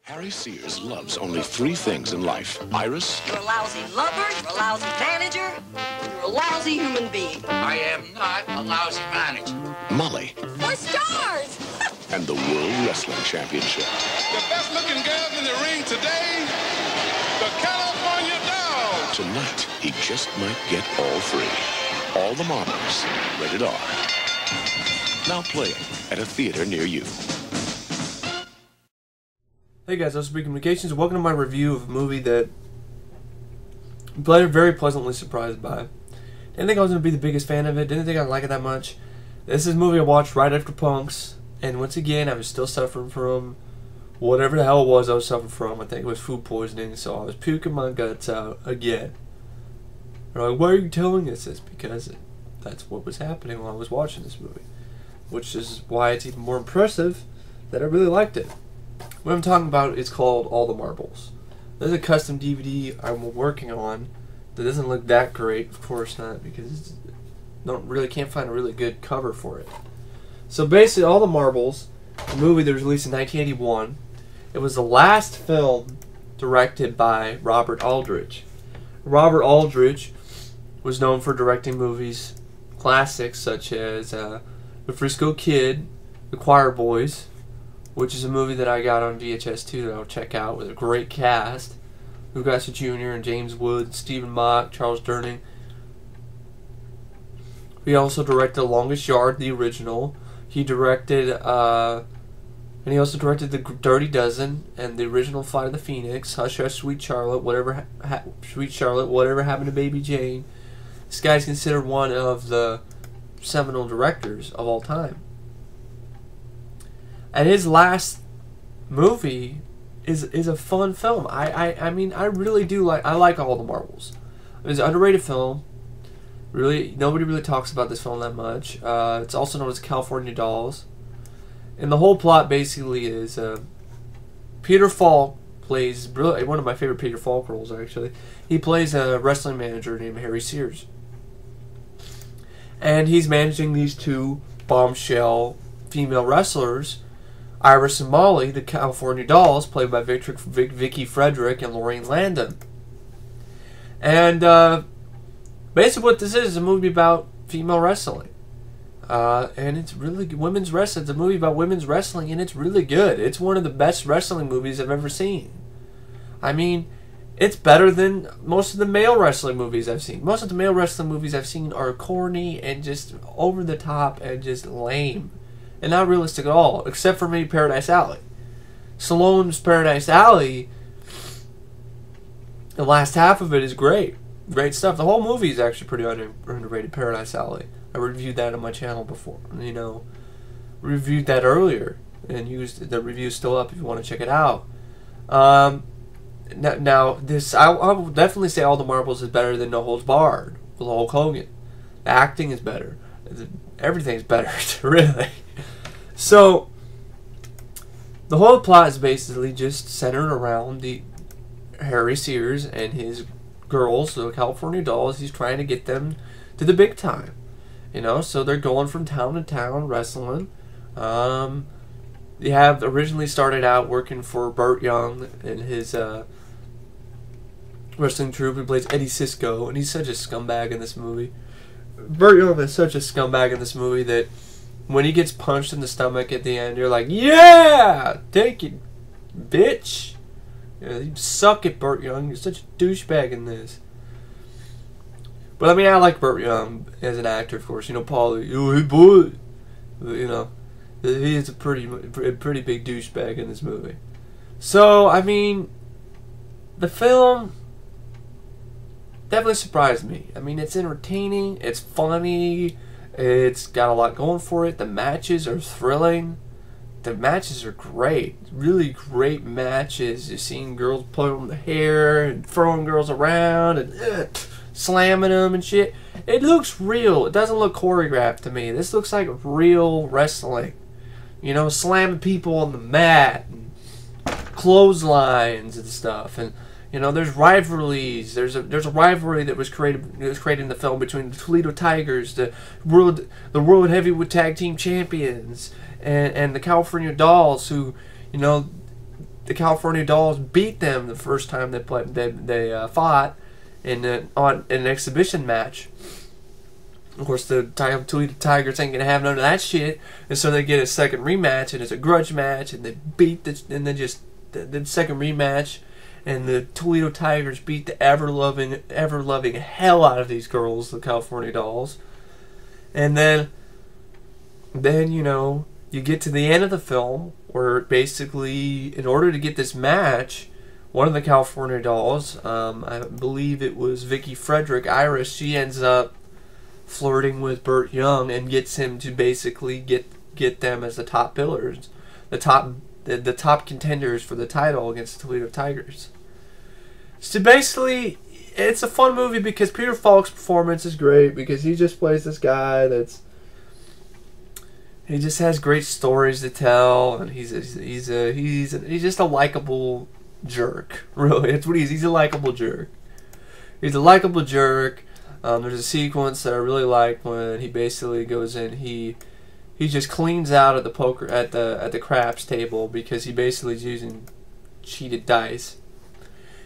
Harry Sears loves only three things in life. Iris. You're a lousy lover, you're a lousy manager, you're a lousy human being. I am not a lousy manager. Molly. 4 stars! And the World Wrestling Championship. The best looking girls in the ring today, the California Dog. Tonight, he just might get all three. All the Marbles. Rated R. Now playing at a theater near you. Hey guys, this is Big Communications. Welcome to my review of a movie that I'm very pleasantly surprised by. Didn't think I was going to be the biggest fan of it. Didn't think I'd like it that much. This is a movie I watched right after Punks. And once again, I was still suffering from whatever the hell it was I was suffering from. I think it was food poisoning. So I was puking my guts out again. They're like, why are you telling us this? Because that's what was happening while I was watching this movie. Which is why it's even more impressive that I really liked it. What I'm talking about is called All the Marbles. There's a custom DVD I'm working on that doesn't look that great, of course not, because can't find a really good cover for it. So basically, All the Marbles, a movie that was released in 1981. It was the last film directed by Robert Aldrich. Robert Aldrich was known for directing movies, classics such as The Frisco Kid, The Choir Boys, which is a movie that I got on VHS too that I'll check out with a great cast. Lou Gossett Jr. and James Woods, Stephen Mock, Charles Durning. He also directed The Longest Yard, the original. He directed, and he also directed The Dirty Dozen and the original Flight of the Phoenix, Hush Hush Sweet Charlotte, whatever happened to Baby Jane. This guy's considered one of the seminal directors of all time. And his last movie is a fun film. I mean, I really do like All the Marbles. It's an underrated film. Really, nobody really talks about this film that much. It's also known as California Dolls. And the whole plot basically is Peter Falk plays one of my favorite Peter Falk roles, actually. He plays a wrestling manager named Harry Sears. And he's managing these two bombshell female wrestlers, Iris and Molly, the California Dolls, played by Vicki, Frederick, and Laurene, Landon. And basically what this is a movie about female wrestling. And it's really good. Women's wrestling. It's a movie about women's wrestling, and it's really good. It's one of the best wrestling movies I've ever seen. I mean, it's better than most of the male wrestling movies I've seen. Most of the male wrestling movies I've seen are corny and just over the top and just lame. And not realistic at all, except for maybe Paradise Alley. Stallone's Paradise Alley, the last half of it is great. Great stuff. The whole movie is actually pretty underrated, Paradise Alley. I reviewed that on my channel before. Reviewed that earlier. And the review's still up if you want to check it out. Now I will definitely say All the Marbles is better than No Holds Barred with Hulk Hogan. The acting is better. Everything's better, really. So, the whole plot is basically just centered around the Harry Sears and his girls, the California Dolls. He's trying to get them to the big time. So they're going from town to town wrestling. They have originally started out working for Burt Young and his wrestling troupe. He plays Eddie Sisko, and he's such a scumbag in this movie. Burt Young is such a scumbag in this movie that when he gets punched in the stomach at the end, you're like, yeah, take it, bitch. You suck it, Burt Young. You're such a douchebag in this. But I mean, I like Burt Young as an actor, of course. Paulie, hey boy. He is a pretty big douchebag in this movie. So I mean, the film definitely surprised me. I mean, it's entertaining, it's funny, it's got a lot going for it. The matches are thrilling. The matches are great. Really great matches. You're seeing girls pulling the hair and throwing girls around and slamming them and shit. It looks real. It doesn't look choreographed to me. This looks like real wrestling. Slamming people on the mat and clotheslines and stuff. And there's rivalries. There's a rivalry that was created in the film between the Toledo Tigers, the World Heavyweight Tag Team Champions, and the California Dolls, who the California Dolls beat them the first time they fought in an exhibition match. Of course, the Toledo Tigers ain't gonna have none of that shit, and so they get a second rematch, and it's a grudge match, and they beat the second rematch, and the Toledo Tigers beat the ever loving hell out of these girls, the California Dolls, and then you know, you get to the end of the film where basically, in order to get this match, one of the California Dolls, I believe it was Vicki Frederick, Iris, she ends up flirting with Burt Young and gets him to basically get them as the top pillars, the top contenders for the title against the Toledo Tigers. So basically, it's a fun movie because Peter Falk's performance is great because he just plays this guy he just has great stories to tell, and he's just a likable jerk. Really, that's what he is. He's a likable jerk. He's a likable jerk. There's a sequence that I really like when he basically goes in. He just cleans out at the craps table because he basically is using cheated dice.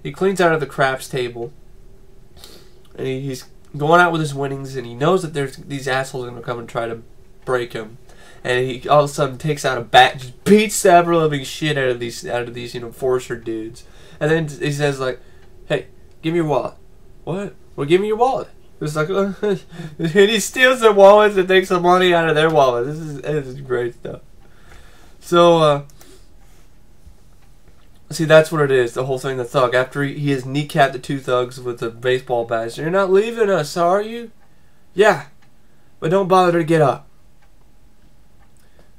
He cleans out of the craps table, and he's going out with his winnings, and he knows that there's these assholes are going to come and try to break him. And he all of a sudden takes out a bat, just beats the ever living shit out of these Forcer dudes. And then he says like, "Hey, give me your wallet." "What?" "Well, give me your wallet." It's like, and he steals their wallets and takes some money out of their wallet. This is great stuff. So, see, that's what it is. The whole thing. The thug, after he has kneecapped the two thugs with a baseball bat. "You're not leaving us, are you?" "Yeah, but don't bother to get up."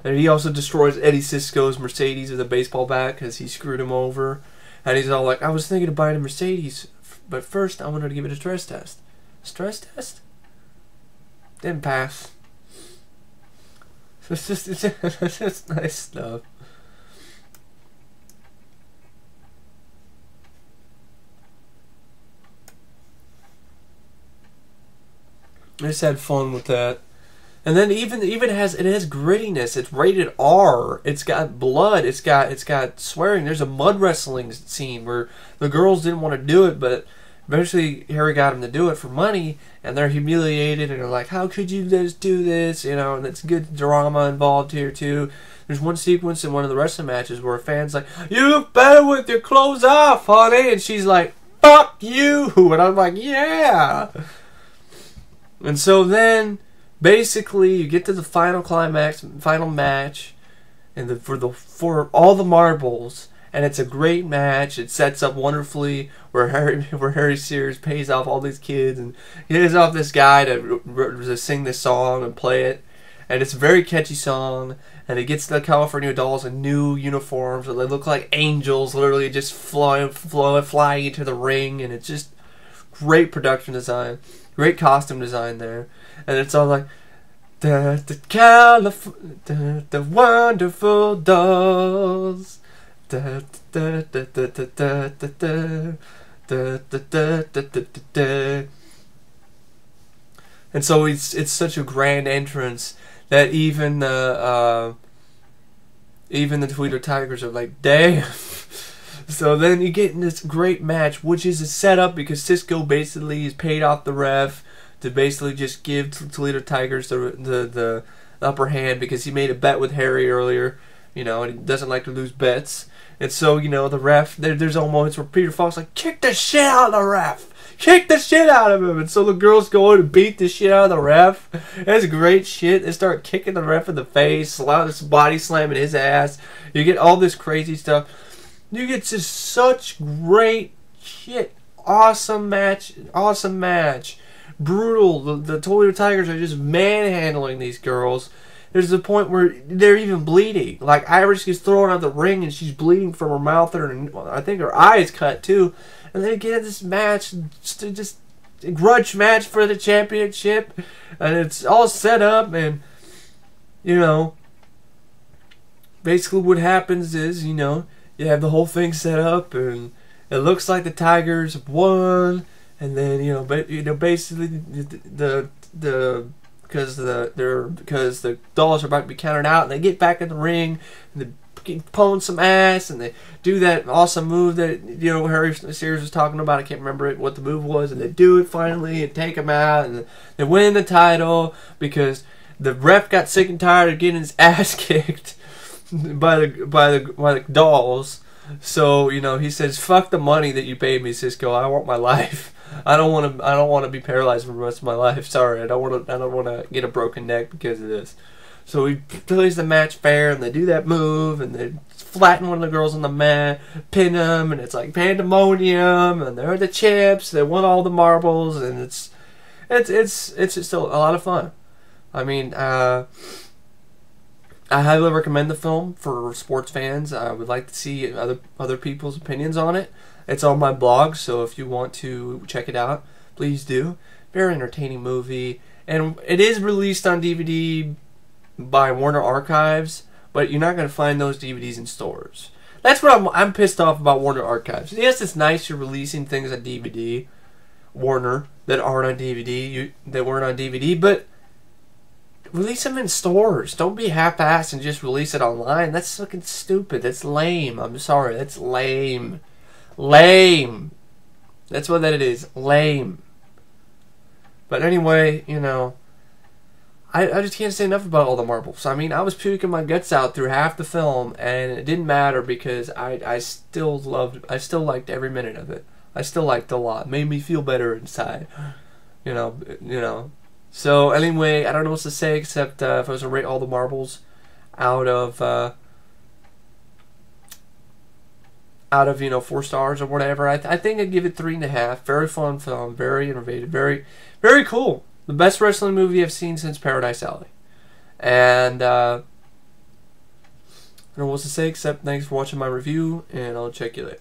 And he also destroys Eddie Sisko's Mercedes with a baseball bat because he screwed him over. And he's all like, "I was thinking of buying a Mercedes, but first I wanted to give it a stress test." "Stress test?" "Didn't pass." It's just nice stuff. I just had fun with that. And then even it has grittiness. It's rated R. It's got blood. It's got swearing. There's a mud wrestling scene where the girls didn't want to do it, but eventually Harry got them to do it for money, and they're humiliated and they're like, "How could you just do this?" You know, and it's good drama involved here too. There's one sequence in one of the wrestling matches where a fan's like, "You look better with your clothes off, honey," and she's like, "Fuck you," and I'm like, "Yeah." And so then, basically, you get to the final match, and for all the marbles, and it's a great match. It sets up wonderfully where Harry Sears pays off all these kids and he pays off this guy to sing this song and play it, and it's a very catchy song. And it gets the California Dolls in new uniforms, where they look like angels, literally just flying into the ring, and it's just great production design, great costume design there, and it's all like the wonderful dolls. And so it's such a grand entrance that even the Toledo Tigers are like, damn. So then you get in this great match, which is a setup because Sisko basically is paid off the ref to basically just give Toledo Tigers the upper hand because he made a bet with Harry earlier, you know, and he doesn't like to lose bets. And so, you know, the ref, there's all moments where Peter Falk's like, "Kick the shit out of the ref! Kick the shit out of him!" And so the girls go in and beat the shit out of the ref. It's great shit. They start kicking the ref in the face, body slamming his ass. You get all this crazy stuff. You get just such great shit. Awesome match. Awesome match. Brutal. The Toledo Tigers are just manhandling these girls. There's a point where they're even bleeding. Like, Iris gets thrown out of the ring and she's bleeding from her mouth, and I think her eye is cut too. And they get this match, just a grudge match for the championship, and it's all set up, and, you know, basically what happens is, you know, you have the whole thing set up, and it looks like the Tigers have won, and then, you know, basically because the dolls are about to be counted out, and they get back in the ring, and the pulling some ass, and they do that awesome move that, you know, Harry Sears was talking about. I can't remember what the move was, and they do it finally and take him out, and they win the title because the ref got sick and tired of getting his ass kicked by the dolls. So, you know, he says, "Fuck the money that you paid me, Cisco. I want my life. I don't want to be paralyzed for the rest of my life. Sorry, I don't want to get a broken neck because of this." So he plays the match fair, and they do that move, and they flatten one of the girls on the mat, pin them, and it's like pandemonium, and they're the champs. They won all the marbles, and it's just a lot of fun. I mean, I highly recommend the film for sports fans. I would like to see other people's opinions on it. It's on my blog, so if you want to check it out, please do. Very entertaining movie, and it is released on DVD by Warner Archives, but you're not going to find those DVDs in stores. That's what I'm pissed off about Warner Archives. Yes, it's nice you're releasing things on DVD, Warner, that aren't on DVD, that weren't on DVD, but release them in stores. Don't be half-assed and just release it online. That's fucking stupid. That's lame. I'm sorry. That's lame. Lame. That's what that is. Lame. But anyway, you know, I just can't say enough about all the marbles. I mean, I was puking my guts out through half the film, and it didn't matter because I still liked every minute of it. I still liked it a lot. It made me feel better inside. You know. So anyway, I don't know what to say except if I was to rate all the marbles out of 4 stars or whatever, I think I'd give it 3.5. Very fun film, very innovative, very very cool. The best wrestling movie I've seen since Paradise Alley. And I don't know what to say except thanks for watching my review, and I'll check you later.